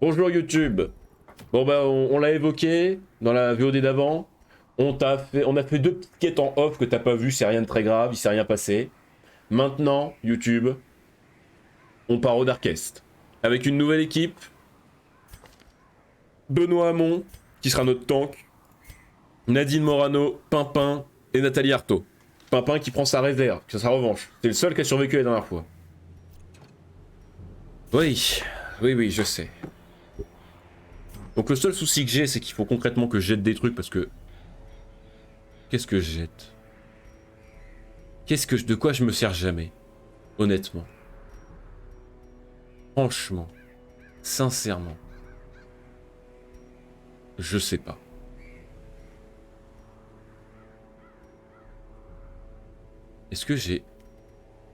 Bonjour YouTube. Bon bah on l'a évoqué dans la VOD d'avant. On a fait deux petites quêtes en off que t'as pas vu, c'est rien de très grave, il s'est rien passé. Maintenant, YouTube, on part au Darkest. Avec une nouvelle équipe. Benoît Hamon, qui sera notre tank. Nadine Morano, Pimpin et Nathalie Arthaud. Pimpin qui prend sa réserve, c'est sa revanche. C'est le seul qui a survécu la dernière fois. Oui, oui, je sais. Donc le seul souci que j'ai, c'est qu'il faut concrètement que je jette des trucs parce que... Qu'est-ce que je jette? De quoi je me sers jamais? Honnêtement. Franchement. Sincèrement. Je sais pas. Est-ce que j'ai...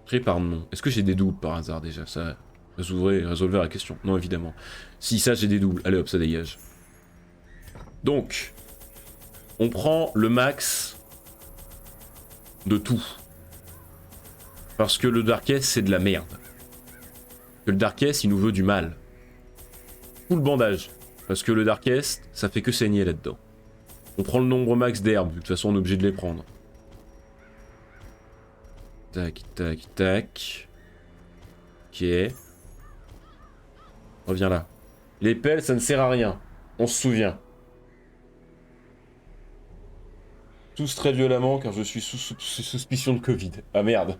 Prépare nom. Est-ce que j'ai des doubles par hasard déjà? Ça résolver la question. Non, évidemment. Si ça, j'ai des doubles. Allez hop, ça dégage. Donc, on prend le max de tout. Parce que le Darkest, c'est de la merde. Que le Darkest, il nous veut du mal. Tout le bandage. Parce que le Darkest, ça fait que saigner là-dedans. On prend le nombre max d'herbes, de toute façon on est obligé de les prendre. Tac, tac, tac. Ok. Reviens là. Les pelles, ça ne sert à rien. On se souvient. Tous très violemment car je suis sous suspicion de Covid. Ah merde.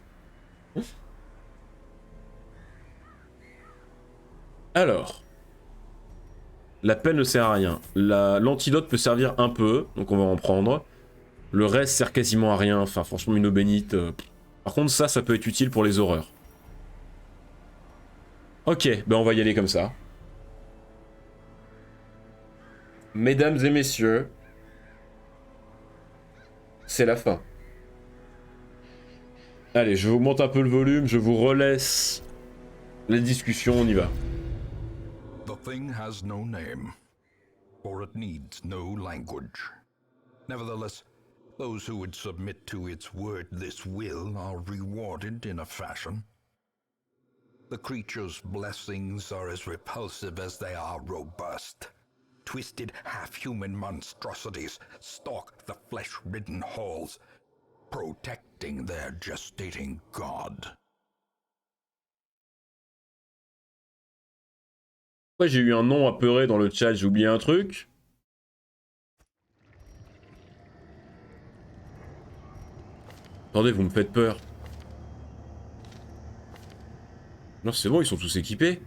Alors. La pelle ne sert à rien. L'antidote peut servir un peu, donc on va en prendre. Le reste sert quasiment à rien. Enfin, franchement, une eau bénite. Par contre, ça peut être utile pour les horreurs. Ok, ben on va y aller comme ça. Mesdames et messieurs, c'est la fin. Allez, je vous monte un peu le volume, je vous relaisse la discussion, on y va. The thing has no name, for it needs no language. Nevertheless, those who would submit to its wordless will are rewarded in a fashion. The creature's blessings are as repulsive as they are robust. Twisted half-human monstrosities stalk the flesh-ridden halls, protecting their gestating god. Ouais, j'ai eu un nom apeuré dans le chat, j'ai oublié un truc. Attendez, vous me faites peur. Non, c'est bon, ils sont tous équipés.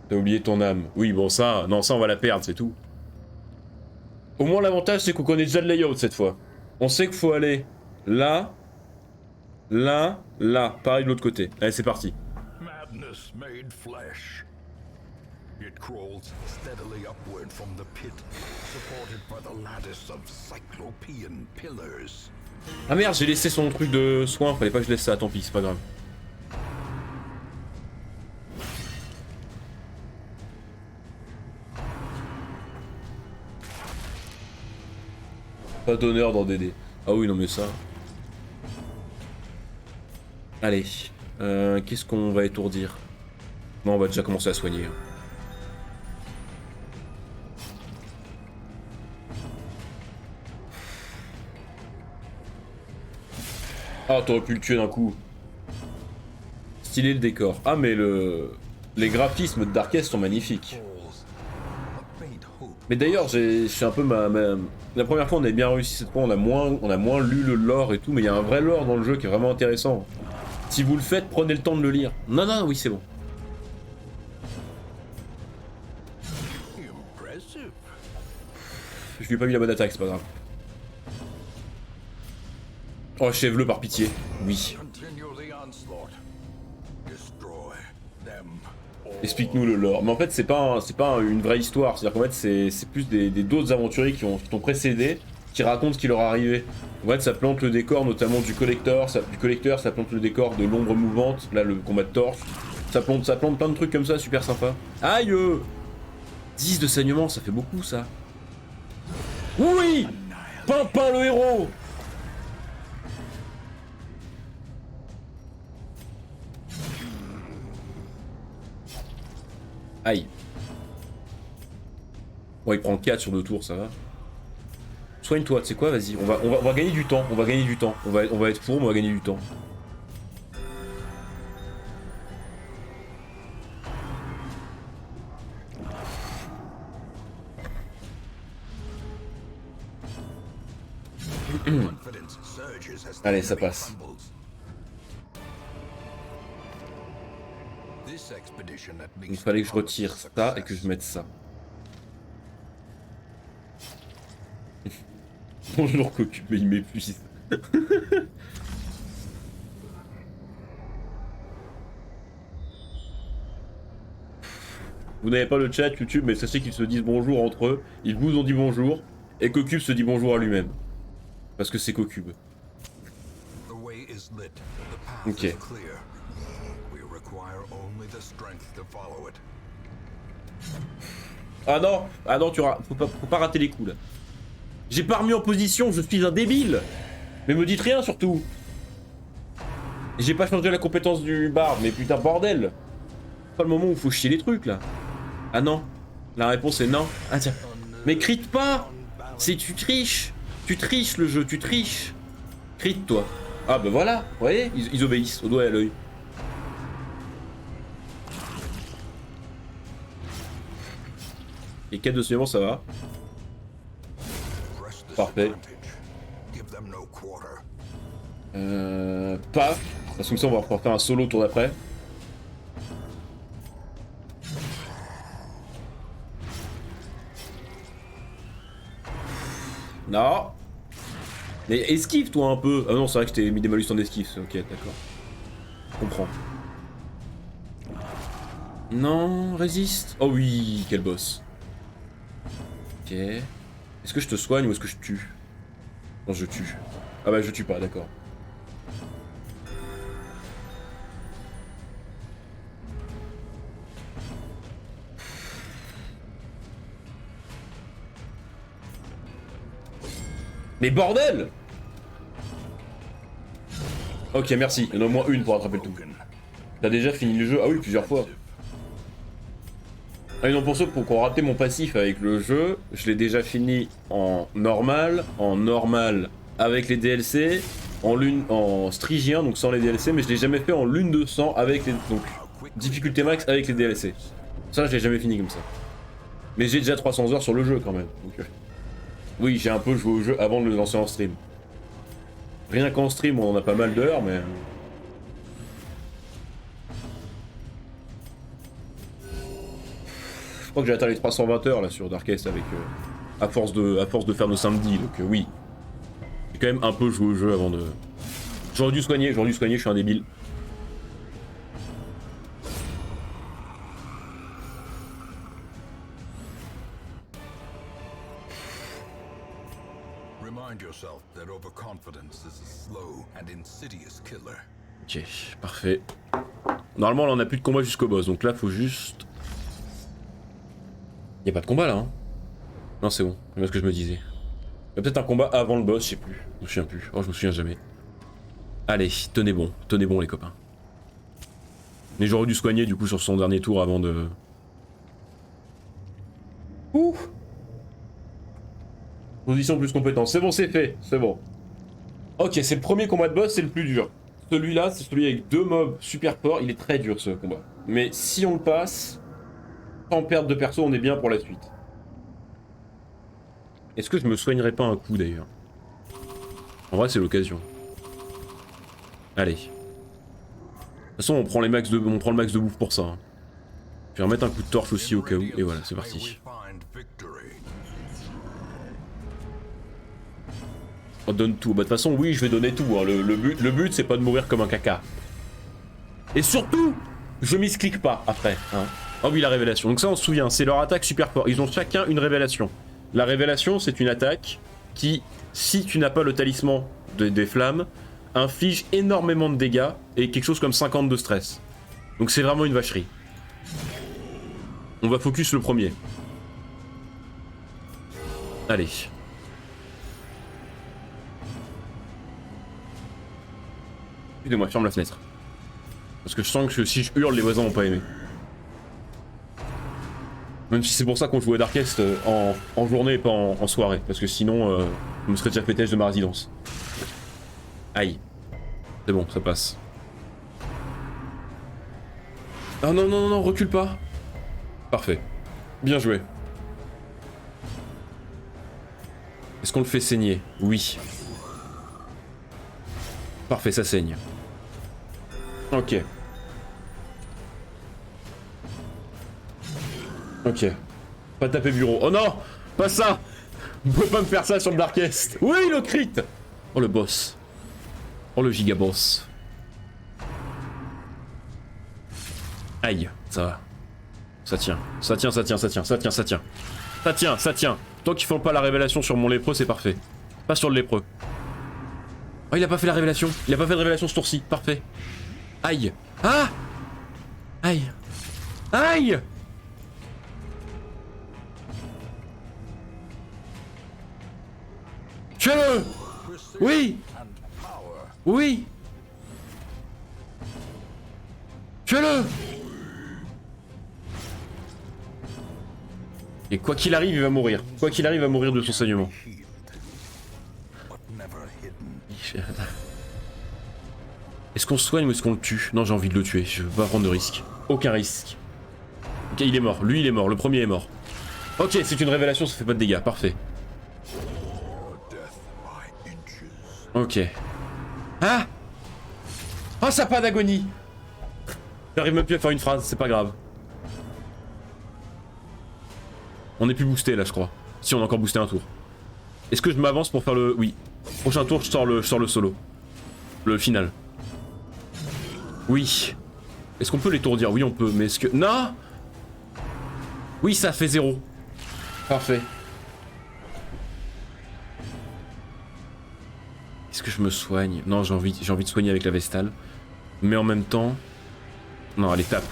T'as oublié ton âme. Oui, bon, ça, non, ça, on va la perdre, c'est tout. Au moins, l'avantage, c'est qu'on connaît déjà le layout cette fois. On sait qu'il faut aller là, là, là. Pareil de l'autre côté. Allez, c'est parti. Madness made flesh. It crawls steadily upward from the pit, supported by the lattice of cyclopean pillars. Ah merde, j'ai laissé son truc de soin. Fallait pas que je laisse ça, tant pis, c'est pas grave. Pas d'honneur dans DD. Ah oui, non mais ça... Allez. Qu'est-ce qu'on va étourdir? Non, on va déjà commencer à soigner. Ah, t'aurais pu le tuer d'un coup. Stylé le décor. Ah, mais les graphismes de Darkest sont magnifiques. Mais d'ailleurs, je suis un peu La première fois, on a bien réussi. Cette fois, on a moins lu le lore et tout. Mais il y a un vrai lore dans le jeu qui est vraiment intéressant. Si vous le faites, prenez le temps de le lire. Non, non, oui, c'est bon. Je lui ai pas mis la bonne attaque, c'est pas grave. Oh, achève-le par pitié. Oui. Explique-nous le lore. Mais en fait, c'est pas une vraie histoire. C'est-à-dire qu'en fait, c'est plus d'autres aventuriers qui t'ont précédé, qui racontent ce qui leur est arrivé. En fait, ça plante le décor, notamment du collector. Ça plante le décor de l'ombre mouvante. Là, le combat de torche. Ça plante plein de trucs comme ça, super sympa. Aïe 10 de saignement, ça fait beaucoup, ça. Oui, Pimpin le héros. Aïe. Bon, il prend 4 sur 2 tours, ça va. Soigne-toi, tu sais quoi, vas-y, on va gagner du temps, on va gagner du temps. On va être fourbe, on va gagner du temps. Allez, ça passe. Il fallait que je retire ça et que je mette ça. Bonjour Cocu, mais il m'épuise. Vous n'avez pas le chat YouTube, mais sachez qu'ils se disent bonjour entre eux. Ils vous ont dit bonjour, et Cocube se dit bonjour à lui-même. Parce que c'est Cocube. Ok. Ah non, faut pas rater les coups là. J'ai pas remis en position, je suis un débile. Mais me dites rien surtout. J'ai pas changé la compétence du barbe, mais putain bordel. C'est pas le moment où faut chier les trucs là. Ah non, la réponse est non. Ah tiens. Mais crie pas. C'est tu triches. Tu triches le jeu, tu triches. Crie toi. Ah bah voilà, vous voyez, ils obéissent au doigt et à l'œil. Et 4 de suivant, ça va. Parfait. Paf. Parce que ça, on va pouvoir faire un solo tour d'après. Non. Mais esquive toi un peu. Ah non, c'est vrai que je t'ai mis des malus en esquive. Ok, d'accord. Je comprends. Non, résiste. Oh oui, quel boss. Ok. Est-ce que je te soigne ou est-ce que je tue? Non, je tue. Ah bah je tue pas, d'accord. Mais bordel! Ok, merci. Il y en a au moins une pour attraper le tout. T'as déjà fini le jeu? Ah oui, plusieurs fois. Ah non, pour ceux qui ont raté mon passif avec le jeu, je l'ai déjà fini en normal avec les DLC, en strigien, donc sans les DLC, mais je l'ai jamais fait en lune de sang avec les... donc difficulté max avec les DLC. Ça, je l'ai jamais fini comme ça. Mais j'ai déjà 300 heures sur le jeu quand même. Donc, oui, j'ai un peu joué au jeu avant de le lancer en stream. Rien qu'en stream, on en a pas mal d'heures, mais... Je crois que j'ai atteint les 320 heures là sur Darkest avec... à force de faire nos samedis, donc oui. J'ai quand même un peu joué au jeu avant de... J'aurais dû soigner, je suis un débile. Ok, parfait. Normalement là on a plus de combat jusqu'au boss, donc là faut juste... Y'a pas de combat là hein? Non c'est bon, c'est ce que je me disais. Y'a peut-être un combat avant le boss, je sais plus. Je me souviens plus, oh je me souviens jamais. Allez, tenez bon les copains. Mais j'aurais dû soigner du coup sur son dernier tour avant de... Ouh. Position plus compétence, c'est bon c'est fait, c'est bon. Ok, c'est le premier combat de boss, c'est le plus dur. Celui-là, c'est celui avec 2 mobs super forts, il est très dur ce combat. Mais si on le passe, sans perdre de perso, on est bien pour la suite. Est-ce que je me soignerais pas un coup d'ailleurs? En vrai, c'est l'occasion. Allez. De toute façon, on prend le max de bouffe pour ça. Hein. Je vais remettre un coup de torche aussi au cas où, et voilà, c'est parti. On donne tout. Bah de toute façon, oui, je vais donner tout. Hein. Le but, c'est pas de mourir comme un caca. Et surtout, je misclique pas après. Hein. Oh oui, la révélation. Donc ça, on se souvient, c'est leur attaque super fort. Ils ont chacun une révélation. La révélation, c'est une attaque qui, si tu n'as pas le talisman des flammes, inflige énormément de dégâts et quelque chose comme 50 de stress. Donc c'est vraiment une vacherie. On va focus le premier. Allez. Excusez-moi, ferme la fenêtre. Parce que je sens que si je hurle, les voisins vont pas aimer. Même si c'est pour ça qu'on joue à Darkest en journée et pas en soirée. Parce que sinon, je me serais déjà fait têche de ma résidence. Aïe. C'est bon, ça passe. Ah non, non, non, non, recule pas. Parfait. Bien joué. Est-ce qu'on le fait saigner? Oui. Parfait, ça saigne. Ok. Ok. Pas taper bureau. Oh non! Pas ça! Vous pouvez pas me faire ça sur le Darkest. Oui, le crit! Oh le boss. Oh le gigaboss. Aïe, ça va. Ça tient. Ça tient, ça tient, ça tient, ça tient, ça tient. Ça tient, ça tient. Tant qu'ils font pas la révélation sur mon lépreux, c'est parfait. Pas sur le lépreux. Oh, il a pas fait la révélation. Il a pas fait de révélation ce tour-ci. Parfait. Aïe. Ah! Aïe. Aïe! Tuez-le! Oui! Oui! Tuez-le! Et quoi qu'il arrive, il va mourir. Quoi qu'il arrive, il va mourir de son saignement. Est-ce qu'on se soigne ou est-ce qu'on le tue? Non, j'ai envie de le tuer. Je veux pas prendre de risque. Aucun risque. Ok, il est mort. Lui, il est mort. Le premier est mort. Ok, c'est une révélation, ça fait pas de dégâts. Parfait. Ok. Ah! Oh, ça a pas d'agonie! J'arrive même plus à faire une phrase, c'est pas grave. On est plus boosté là, je crois. Si, on a encore boosté un tour. Est-ce que je m'avance pour faire le... Oui. Prochain tour, je sors le solo. Le final. Oui. Est-ce qu'on peut l'étourdir? Oui, on peut, mais est-ce que... Non! Oui, ça fait 0. Parfait. Est-ce que je me soigne? Non, j'ai envie de soigner avec la Vestale. Mais en même temps... Non, allez, tape.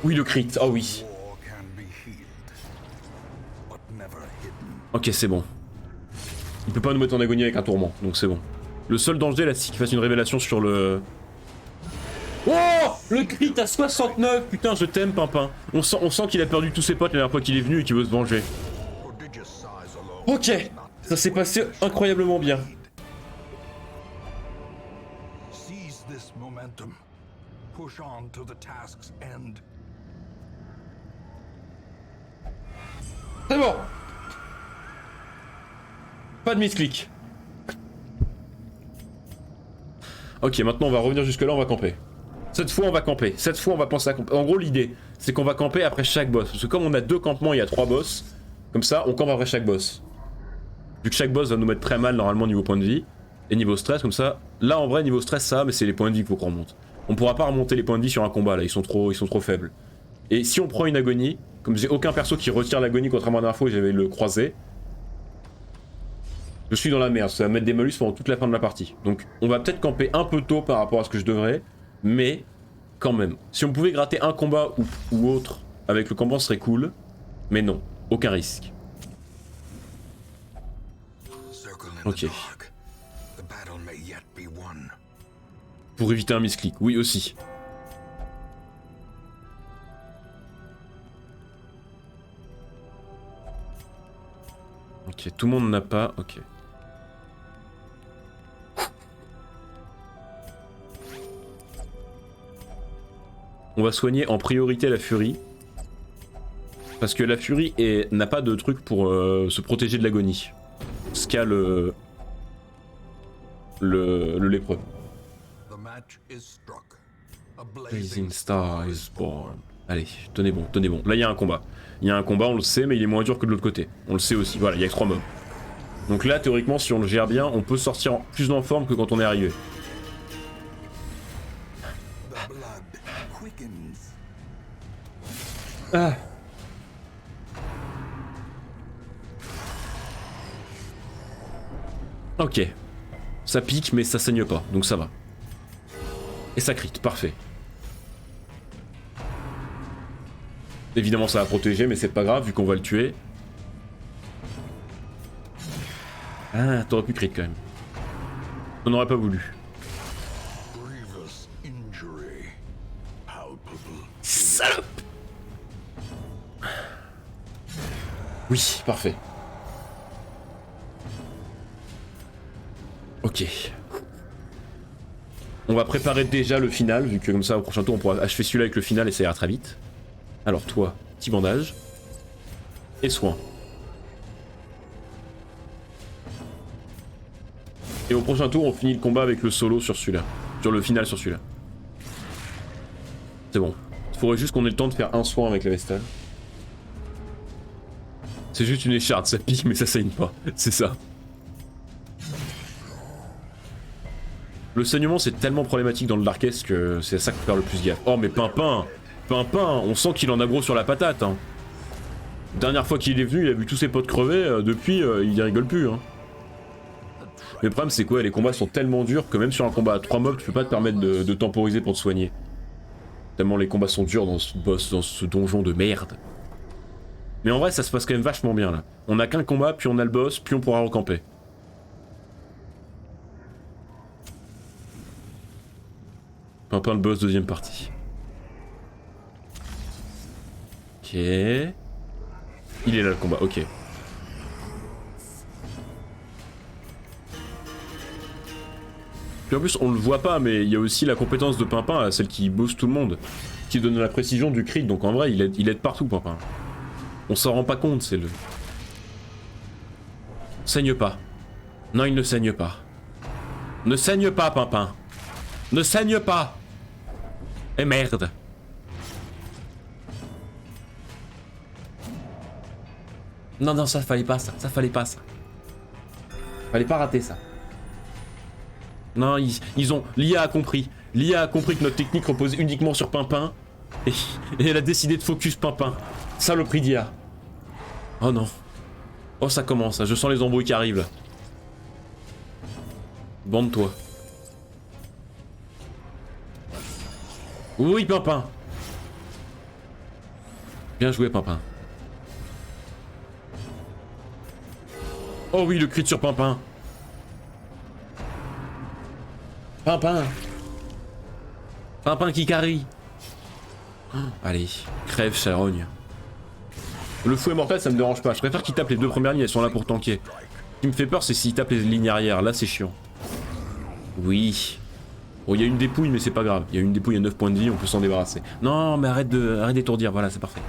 Oui, le crit. Oh oui. Ok, c'est bon. Il peut pas nous mettre en agonie avec un tourment, donc c'est bon. Le seul danger là, c'est qu'il fasse une révélation sur le... Oh! Le crit à 69! Putain, je t'aime, Pimpin. On sent qu'il a perdu tous ses potes la dernière fois qu'il est venu et qu'il veut se venger. Ok! Ça s'est passé incroyablement bien. C'est bon! Pas de misclick. Ok, maintenant on va revenir jusque là, on va camper. Cette fois on va camper, cette fois on va penser à camper. En gros l'idée, c'est qu'on va camper après chaque boss. Parce que comme on a 2 campements, il y a 3 boss. Comme ça, on campe après chaque boss. Vu que chaque boss va nous mettre très mal normalement niveau point de vie. Et niveau stress, comme ça. Là en vrai niveau stress ça, mais c'est les points de vie qu'il faut qu'on remonte. On pourra pas remonter les points de vie sur un combat là, ils sont trop faibles. Et si on prend une agonie, comme j'ai aucun perso qui retire l'agonie contrairement à la dernière fois où j'avais le croisé, je suis dans la merde, ça va mettre des malus pendant toute la fin de la partie. Donc on va peut-être camper un peu tôt par rapport à ce que je devrais, mais quand même. Si on pouvait gratter un combat ou autre avec le campement, ce serait cool, mais non, aucun risque. Ok. Pour éviter un misclick, oui aussi. Ok, tout le monde n'a pas... Ok. On va soigner en priorité la furie. Parce que la furie n'a pas de truc pour se protéger de l'agonie. Ce qu'a le lépreux. Blazing Star is born. Allez, tenez bon, tenez bon. Là il y a un combat. Il y a un combat, on le sait, mais il est moins dur que de l'autre côté. On le sait aussi. Voilà, il y a que 3 mobs. Donc là, théoriquement, si on le gère bien, on peut sortir plus en forme que quand on est arrivé. Ah. Ok. Ça pique, mais ça saigne pas, donc ça va. Et ça crit, parfait. Évidemment, ça va protéger, mais c'est pas grave, vu qu'on va le tuer. Ah, t'aurais pu crit quand même. On n'aurait pas voulu. Salope! Oui, parfait. Ok. On va préparer déjà le final, vu que comme ça au prochain tour on pourra achever celui-là avec le final et ça ira très vite. Alors toi, petit bandage. Et soin. Et au prochain tour on finit le combat avec le solo sur celui-là. Sur le final sur celui-là. C'est bon. Il faudrait juste qu'on ait le temps de faire un soin avec la Vestale. C'est juste une écharde, ça pique mais ça saigne pas. C'est ça. Le saignement c'est tellement problématique dans le Darkest que c'est à ça qu'il faut faire le plus gaffe. Oh mais Pimpin, on sent qu'il en a gros sur la patate. Hein. Dernière fois qu'il est venu, il a vu tous ses potes crever, depuis il y rigole plus. Hein. Mais le problème c'est quoi, les combats sont tellement durs que même sur un combat à 3 mobs, tu peux pas te permettre de temporiser pour te soigner. Tellement les combats sont durs dans ce boss, dans ce donjon de merde. Mais en vrai ça se passe quand même vachement bien là. On a qu'un combat, puis on a le boss, puis on pourra recamper. Pimpin le boss, deuxième partie. Ok. Il est là le combat, ok. Puis en plus on le voit pas mais il y a aussi la compétence de Pimpin, celle qui booste tout le monde. Qui donne la précision du crit, donc en vrai il aide partout Pimpin. On s'en rend pas compte, c'est le... Saigne pas. Non il ne saigne pas. Ne saigne pas Pimpin. Ne saigne pas. Eh merde. Non, non, ça fallait pas ça. Ça fallait pas ça. Fallait pas rater ça. Non, ils ont... L'IA a compris. L'IA a compris que notre technique reposait uniquement sur Pimpin. Et elle a décidé de focus Pimpin. Saloperie d'IA. Oh non. Oh ça commence, je sens les embrouilles qui arrivent là. Bande-toi. Oui, Pimpin. Bien joué, Pimpin. Oh oui, le crit sur Pimpin. Pimpin. Pimpin qui carry. Oh, allez, crève, charogne. Le fouet mortel, ça me dérange pas. Je préfère qu'il tape les deux premières lignes, elles sont là pour tanker. Ce qui me fait peur, c'est s'il tape les lignes arrière. Là, c'est chiant. Oui. Bon, il y a une dépouille, mais c'est pas grave. Il y a une dépouille à 9 points de vie, on peut s'en débarrasser. Non, mais arrête d'étourdir, voilà, c'est parfait.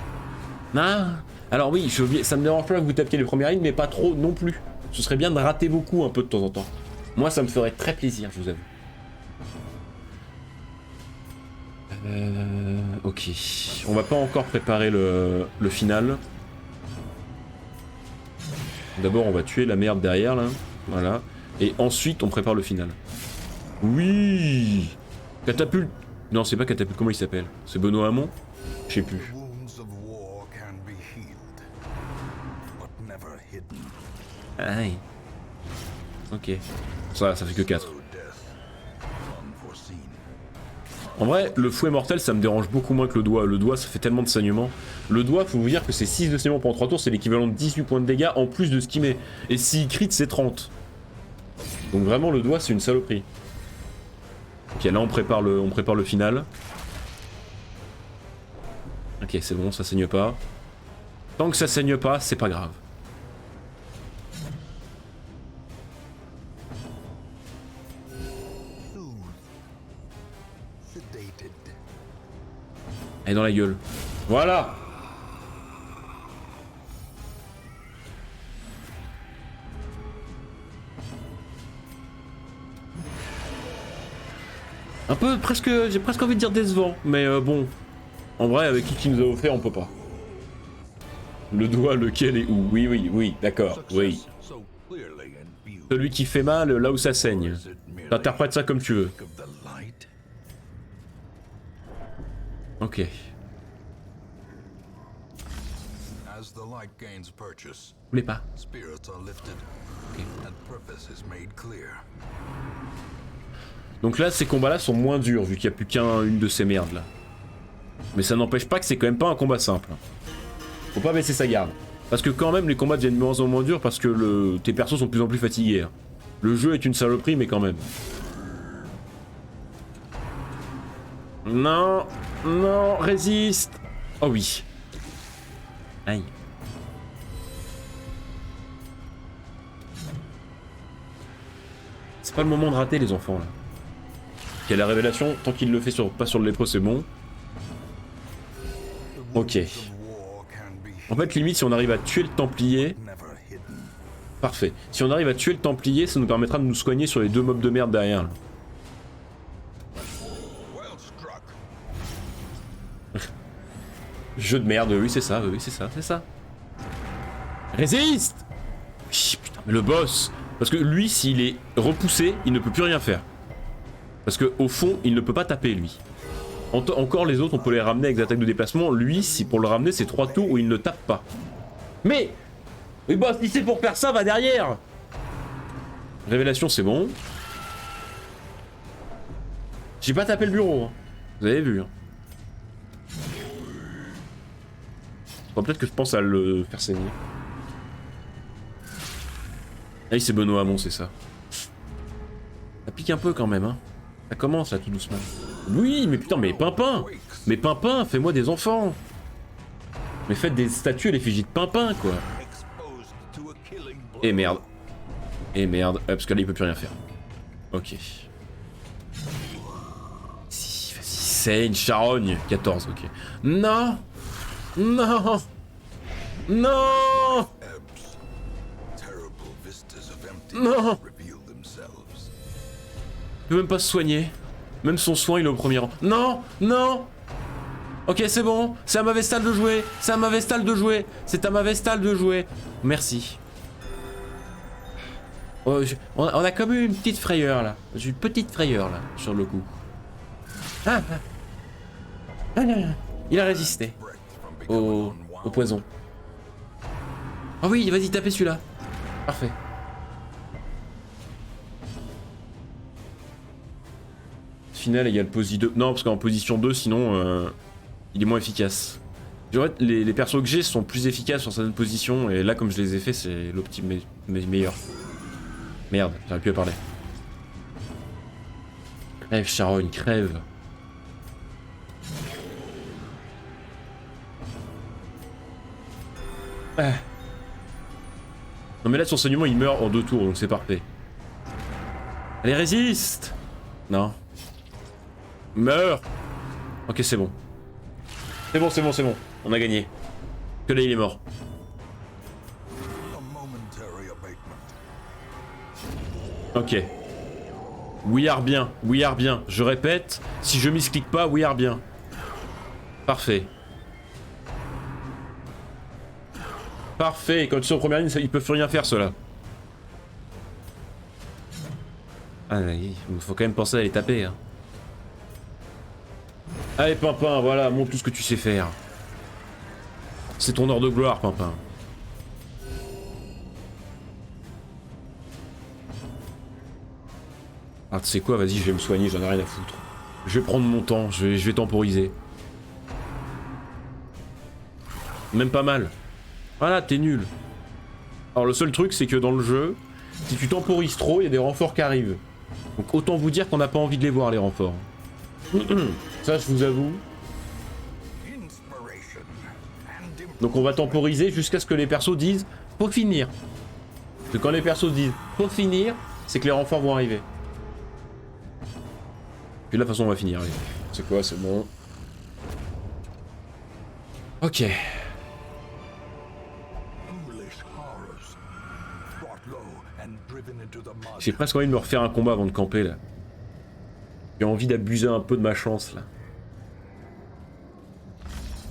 Non. Alors oui, ça me dérange pas que vous tapiez les premières lignes, mais pas trop non plus. Ce serait bien de rater beaucoup un peu de temps en temps. Moi, ça me ferait très plaisir, je vous avoue. Ok. On va pas encore préparer le final. D'abord, on va tuer la merde derrière, là. Voilà. Et ensuite, on prépare le final. Oui. Catapulte. Non, c'est pas Catapulte, comment il s'appelle? C'est Benoît Hamon? Je sais plus. Aïe. Ok. Ça fait que 4. En vrai, le fouet mortel, ça me dérange beaucoup moins que le doigt. Le doigt, ça fait tellement de saignement. Le doigt, faut vous dire que c'est 6 de saignement pendant 3 tours, c'est l'équivalent de 18 points de dégâts en plus de ce qu'il met. Et s'il crit, c'est 30. Donc vraiment, le doigt, c'est une saloperie. Ok, là, on prépare le final. Ok, c'est bon, ça saigne pas. Tant que ça saigne pas, c'est pas grave. Elle est dans la gueule. Voilà. Un peu, presque, j'ai presque envie de dire décevant, mais bon. En vrai, avec qui nous a offert, on peut pas. Le doigt, lequel est où? Oui, oui, oui, d'accord, oui. Celui qui fait mal, là où ça saigne. T'interprètes ça comme tu veux. Ok. Vous voulez pas? Okay. Donc là, ces combats-là sont moins durs, vu qu'il n'y a plus qu'une de ces merdes là. Mais ça n'empêche pas que c'est quand même pas un combat simple. Faut pas baisser sa garde. Parce que quand même, les combats deviennent de moins en moins durs parce que tes persos sont de plus en plus fatigués. Hein. Le jeu est une saloperie, mais quand même. Non, non, résiste. Oh oui. Aïe. C'est pas le moment de rater les enfants là. Ok, la révélation, tant qu'il le fait pas sur le lépreux, c'est bon. Ok. En fait, limite, si on arrive à tuer le Templier... Parfait. Si on arrive à tuer le Templier, ça nous permettra de nous soigner sur les 2 mobs de merde derrière. Là. Jeu de merde, oui c'est ça, c'est ça. Résiste. Putain, mais le boss. Parce que lui, s'il est repoussé, il ne peut plus rien faire. Parce que au fond, il ne peut pas taper lui. Encore les autres, on peut les ramener avec des attaques de déplacement. Lui, si pour le ramener, c'est 3 tours où il ne tape pas. Mais boss, si c'est pour faire ça, va derrière. Révélation, c'est bon. J'ai pas tapé le bureau, hein. Vous avez vu. Hein. Peut-être que je pense à le faire saigner. Ah oui, c'est Benoît Hamon, c'est ça. Ça pique un peu quand même, hein. Ça commence là tout doucement. Oui, mais putain, mais Pimpin! Mais Pimpin, fais-moi des enfants! Mais faites des statues à l'effigie de Pimpin, quoi! Et merde. Et merde, parce que là il peut plus rien faire. Ok. Si, vas-y, c'est une charogne. 14, ok. Non! Non! Non! Non! Il peut même pas se soigner. Même son soin, il est au premier rang. Non! Non! Ok, c'est bon. C'est à ma Vestale de jouer. C'est à ma Vestale de jouer. C'est à ma Vestale de jouer. Merci. Oh, on a comme eu une petite frayeur là. J'ai une petite frayeur là, sur le coup. Ah, ah. Ah, il a résisté au poison. Oh oui, vas-y, tapez celui-là. Parfait. Final égale posi 2. Non, parce qu'en position 2, sinon, il est moins efficace. Les persos que j'ai sont plus efficaces sur certaines positions, et là, comme je les ai fait, c'est l'optime meilleur. Merde, j'aurais pu parler. Crève, charogne, crève. Ah. Non mais là, son saignement, il meurt en 2 tours, donc c'est parfait. Allez, résiste! Non. Meurs! Ok, c'est bon. C'est bon, c'est bon, c'est bon. On a gagné. Que là, il est mort. Ok. We are bien, we are bien. Je répète, si je misclique pas, we are bien. Parfait. Parfait, quand ils sont en première ligne, ils peuvent plus rien faire ceux-là. Ah, il faut quand même penser à les taper. Hein. Allez, Pimpin, voilà, montre tout ce que tu sais faire. C'est ton heure de gloire, Pimpin. Ah, tu sais quoi, vas-y, je vais me soigner, j'en ai rien à foutre. Je vais prendre mon temps, je vais temporiser. Même pas mal. Voilà, t'es nul. Alors le seul truc, c'est que dans le jeu, si tu temporises trop, il y a des renforts qui arrivent. Donc autant vous dire qu'on n'a pas envie de les voir, les renforts. Ça, je vous avoue. Donc on va temporiser jusqu'à ce que les persos disent « Faut finir ». Parce que quand les persos disent « Faut finir », c'est que les renforts vont arriver. Puis là, de toute façon, on va finir. C'est quoi, c'est bon. Ok. J'ai presque envie de me refaire un combat avant de camper, là. J'ai envie d'abuser un peu de ma chance, là.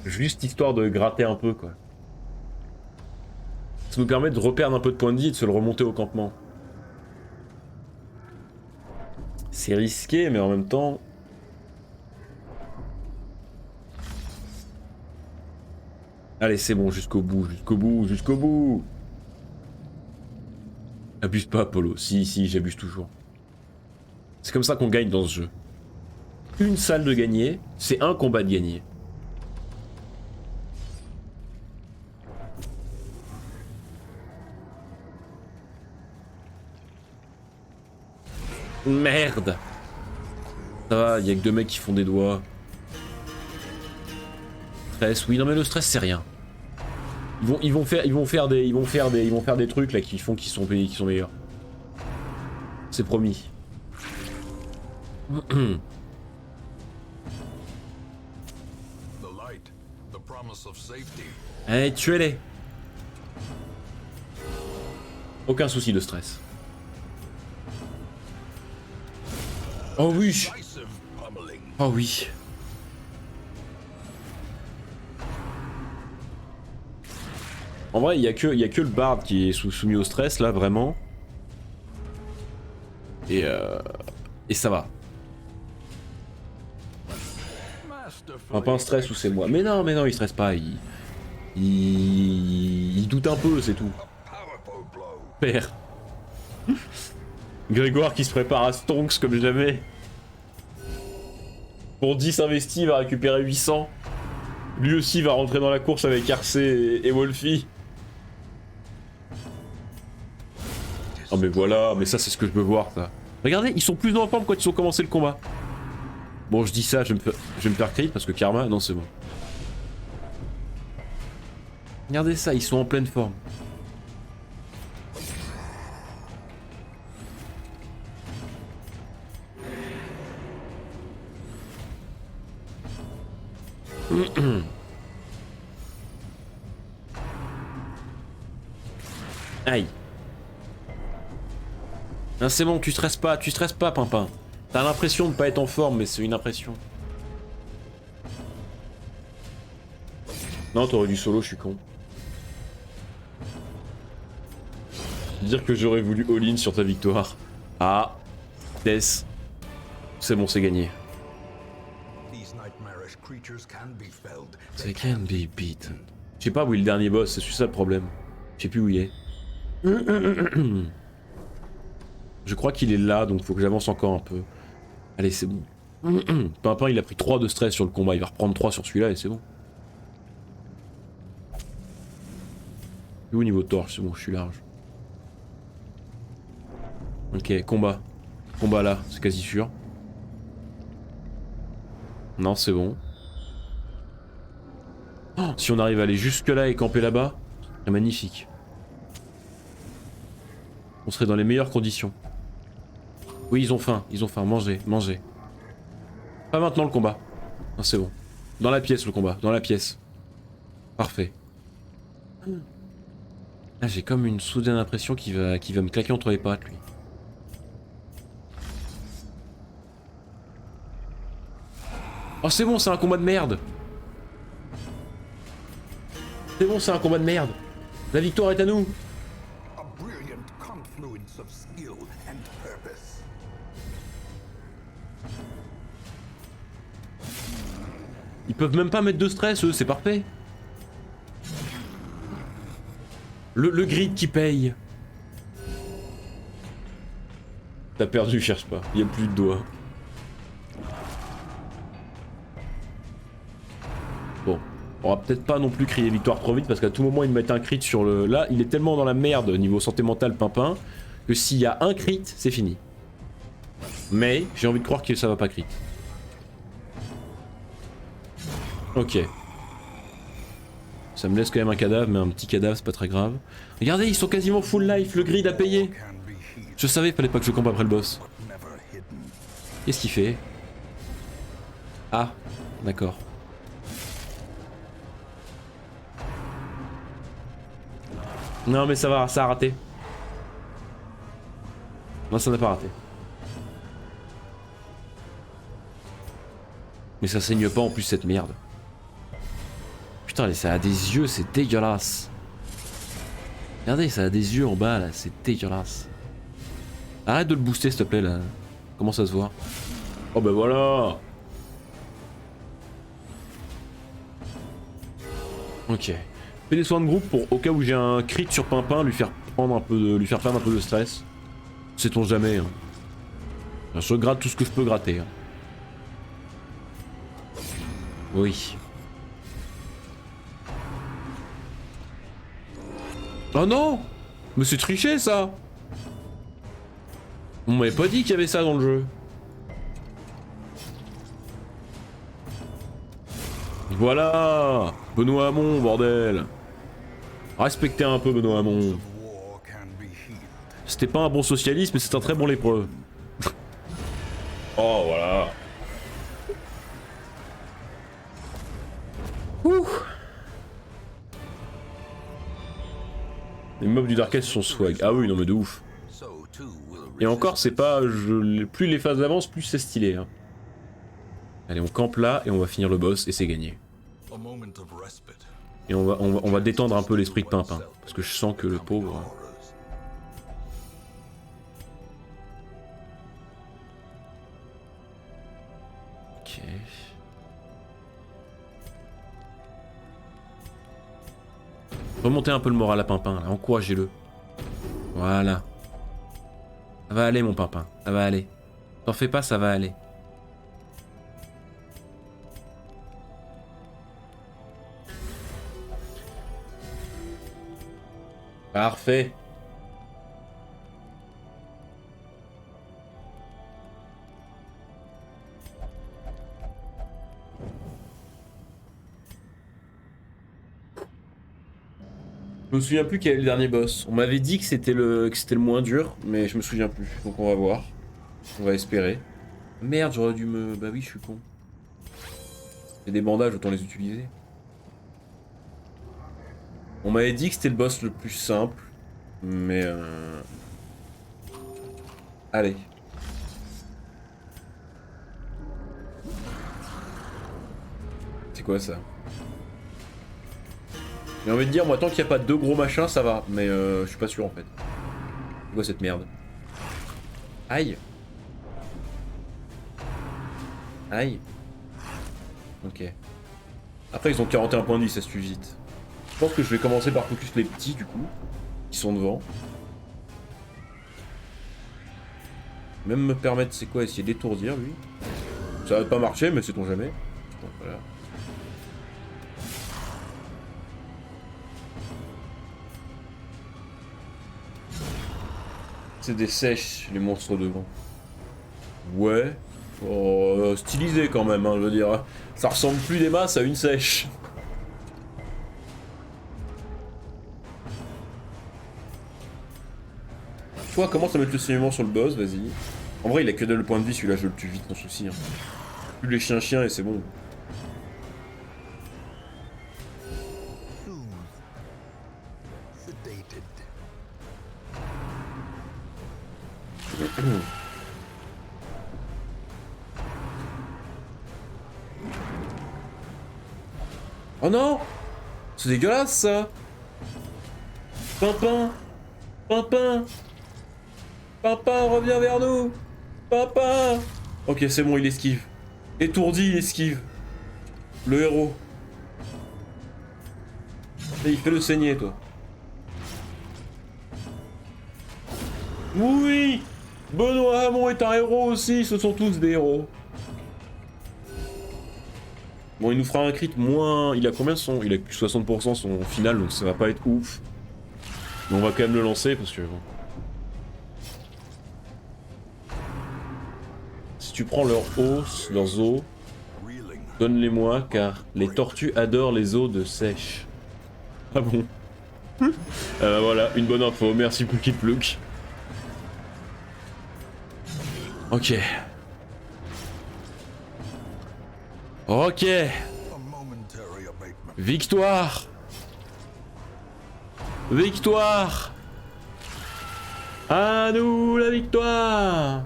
Juste histoire de gratter un peu, quoi. Ça nous permet de reperdre un peu de points de vie et de se le remonter au campement. C'est risqué, mais en même temps... Allez, c'est bon, jusqu'au bout, jusqu'au bout, jusqu'au bout. Abuse pas, Apollo. Si, j'abuse toujours. C'est comme ça qu'on gagne dans ce jeu. Une salle de gagner, c'est un combat de gagner. Merde. Ça va, y'a que 2 mecs qui font des doigts. Stress, oui, non mais le stress c'est rien. Ils vont faire des trucs là qui font qu'ils sont meilleurs. C'est promis. The light, the promise of safety. Allez, tuez-les. Aucun souci de stress. Oh oui. Decisive pummeling. Oh oui. En vrai, il y a que le bard qui est soumis au stress là, vraiment. Et ça va. Enfin, pas un stress où c'est moi. Mais non, il stresse pas. Il doute un peu, c'est tout. Powerful blow. Père. Grégoire qui se prépare à Stonks comme jamais. Pour 10 investis, il va récupérer 800. Lui aussi va rentrer dans la course avec Arcé et Wolfie. Oh mais voilà, mais ça c'est ce que je veux voir ça. Regardez, ils sont plus en forme quand ils ont commencé le combat. Bon, je dis ça, je vais me faire crit parce que Karma, non c'est bon. Regardez ça, ils sont en pleine forme. Aïe. Ah, c'est bon, tu stresses pas, Pimpin. T'as l'impression de pas être en forme, mais c'est une impression. Non, t'aurais dû solo, je suis con. Dire que j'aurais voulu all-in sur ta victoire. Ah, Death. C'est bon, c'est gagné. These nightmarish creatures can be felled. They can be beaten. Je sais pas où est le dernier boss, c'est ça le problème. Je sais plus où il est. Je crois qu'il est là, donc faut que j'avance encore un peu. Allez, c'est bon. Pimpin, il a pris 3 de stress sur le combat, il va reprendre 3 sur celui-là et c'est bon. Et au niveau de torche, c'est bon, je suis large. Ok, combat. Combat là, c'est quasi sûr. Non, c'est bon. Oh, si on arrive à aller jusque là et camper là-bas, c'est magnifique. On serait dans les meilleures conditions. Oui, ils ont faim, mangez, mangez. Pas maintenant le combat. Non, c'est bon. Dans la pièce le combat, dans la pièce. Parfait. Ah, j'ai comme une soudaine impression qu'il va me claquer entre les pattes, lui. Oh, c'est bon, c'est un combat de merde. C'est bon, c'est un combat de merde. La victoire est à nous. A brilliant confluence of skill and purpose. Ils peuvent même pas mettre de stress, eux, c'est parfait. Le grid qui paye. T'as perdu, cherche pas. Il y a plus de doigts. Bon. On va peut-être pas non plus crier victoire trop vite parce qu'à tout moment ils mettent un crit sur le... Là, il est tellement dans la merde niveau santé mentale Pimpin que s'il y a un crit, c'est fini. Mais j'ai envie de croire que ça va pas crit. Ok. Ça me laisse quand même un cadavre, mais un petit cadavre, c'est pas très grave. Regardez, ils sont quasiment full life, le grid a payé. Je savais, fallait pas que je campe après le boss. Qu'est-ce qu'il fait? Ah, d'accord. Non mais ça va, ça a raté. Non, ça n'a pas raté. Mais ça saigne pas en plus cette merde. Putain, ça a des yeux, c'est dégueulasse. Regardez, ça a des yeux en bas là, c'est dégueulasse. Arrête de le booster s'il te plaît là. Comment ça se voit? Oh bah voilà. Ok. Fais des soins de groupe pour au cas où j'ai un crit sur Pimpin, lui faire perdre un peu de stress. Sait-on jamais. Hein. Je gratte tout ce que je peux gratter. Hein. Oui. Oh non! Mais c'est triché ça! On m'avait pas dit qu'il y avait ça dans le jeu. Voilà, Benoît Hamon, bordel. Respectez un peu Benoît Hamon. of war can be healed. C'était pas un bon socialiste, mais c'est un très bon lépreux. Oh, voilà. Ouh. Les mobs du Darkest sont swag. Ah oui, non mais de ouf. So too will Et encore, c'est pas... plus les phases avancent, plus c'est stylé. Hein. Allez, on campe là et on va finir le boss et c'est gagné. a moment of respite. Et on va détendre un peu l'esprit de Pimpin. Parce que je sens que le pauvre... Horrors. Ok. Remontez un peu le moral à Pimpin, là. Encouragez-le. Voilà. Ça va aller, mon Pimpin. Ça va aller. T'en fais pas, ça va aller. Parfait. Je me souviens plus quel est le dernier boss. On m'avait dit que c'était le moins dur, mais je me souviens plus. Donc on va voir. On va espérer. Merde, j'aurais dû me... Bah oui, je suis con. J'ai des bandages, autant les utiliser. On m'avait dit que c'était le boss le plus simple, mais allez. C'est quoi ça? J'ai envie de dire, moi, tant qu'il n'y a pas de deux gros machins, ça va, mais je suis pas sûr en fait. C'est quoi cette merde? Aïe. Aïe. Ok. Après, ils ont 41 points de vie, ça se tue vite. Je pense que je vais commencer par focus les petits, du coup, qui sont devant. Même me permettre, c'est quoi, essayer d'étourdir, lui. Ça va pas marcher, mais sait-on jamais. Bon, voilà. C'est des sèches, les monstres devant. Ouais. Oh, stylisé quand même, hein, je veux dire. Ça ressemble plus des masses à une sèche. Tu vois, commence à mettre le saignement sur le boss, vas-y. En vrai, il a que dalle de points de vie, celui-là, je le tue vite, sans souci. Hein. Plus les chiens et c'est bon. Soothed. Sedated. Oh non! C'est dégueulasse ça! Pimpin! Pimpin! Pimpin, reviens vers nous! Pimpin! Ok, c'est bon, il esquive. Étourdi, il esquive. Le héros. Et il fait le saigner, toi. Oui! Benoît Hamon est un héros aussi, ce sont tous des héros. Bon, il nous fera un crit moins... Il a combien son... Il a que 60% son final, donc ça va pas être ouf. Mais on va quand même le lancer, parce que... Bon. Si tu prends leurs os, Reeling. donne-les-moi, car les tortues adorent les os de sèche. Ah bon? Voilà, une bonne info, merci Pluki Pluk. Ok. Ok. A momentary abatement. Victoire! Victoire! À nous la victoire!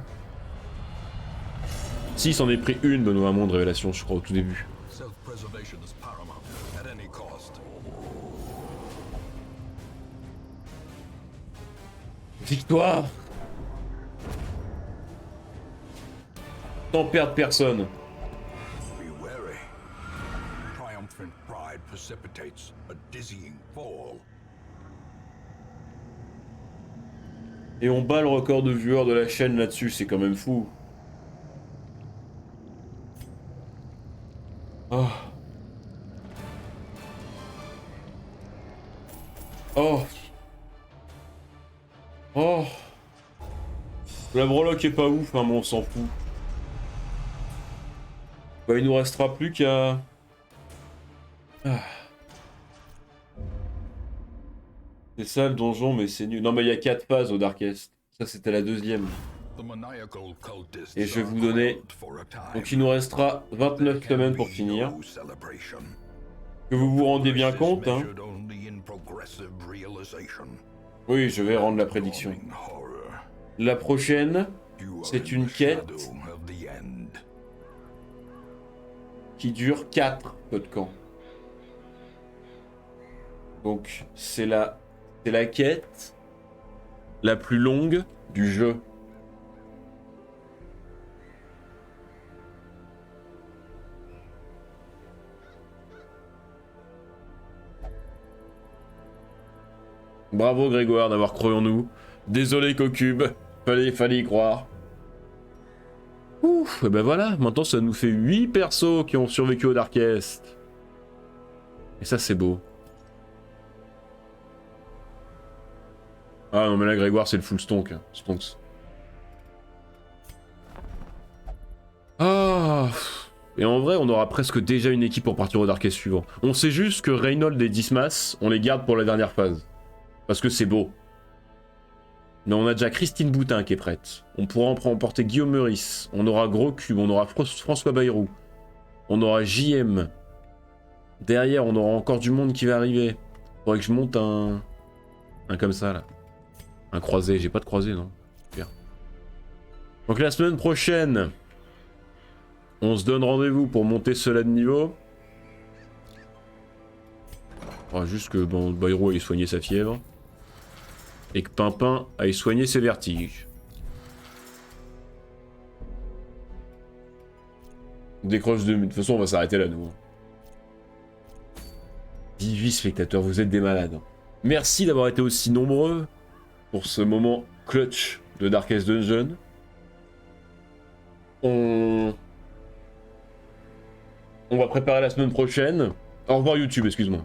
Si, il s'en est pris une, Benoît Hamon, de révélation, je crois, au tout début. Self-preservation is paramount at any cost. Victoire! Sans perdre personne. Be wary. Triumphant pride precipitates a dizzying fall. Et on bat le record de viewers de la chaîne là-dessus, c'est quand même fou. Oh. Oh. Oh. La breloque est pas ouf, hein, mais on s'en fout. Bah, il nous restera plus qu'à Ah. C'est ça le donjon, mais c'est nul. Non, mais il y a 4 phases au Darkest. Ça, c'était la deuxième. Et je vais vous donner... Donc il nous restera 29 semaines pour finir. Que vous vous rendez bien compte, hein. Oui, je vais rendre la prédiction. La prochaine, c'est une quête qui dure 4 feux de camp. Donc c'est la quête la plus longue du jeu. Bravo Grégoire d'avoir cru en nous. Désolé Cocube, fallait y croire. Ouf, et ben voilà, maintenant ça nous fait 8 persos qui ont survécu au Darkest. Et ça c'est beau. Ah non mais là Grégoire c'est le full stonk, hein. Stonks. Ah. Et en vrai on aura presque déjà une équipe pour partir au Darkest suivant. On sait juste que Reynold et Dismas, on les garde pour la dernière phase. Parce que c'est beau. Mais on a déjà Christine Boutin qui est prête. On pourra emporter Guillaume Meurice. On aura Gros Cube, on aura François Bayrou. On aura JM. Derrière, on aura encore du monde qui va arriver. Faudrait que je monte un comme ça, là. Un croisé. J'ai pas de croisé, non? Super. Donc la semaine prochaine, on se donne rendez-vous pour monter cela de niveau. Faudra juste que bon, Bayrou aille soigner sa fièvre. Et que Pimpin aille soigner ses vertiges. Décroche de... De toute façon, on va s'arrêter là, nous. 18 spectateurs, vous êtes des malades. Merci d'avoir été aussi nombreux pour ce moment clutch de Darkest Dungeon. On va préparer la semaine prochaine. Au revoir YouTube, excuse-moi.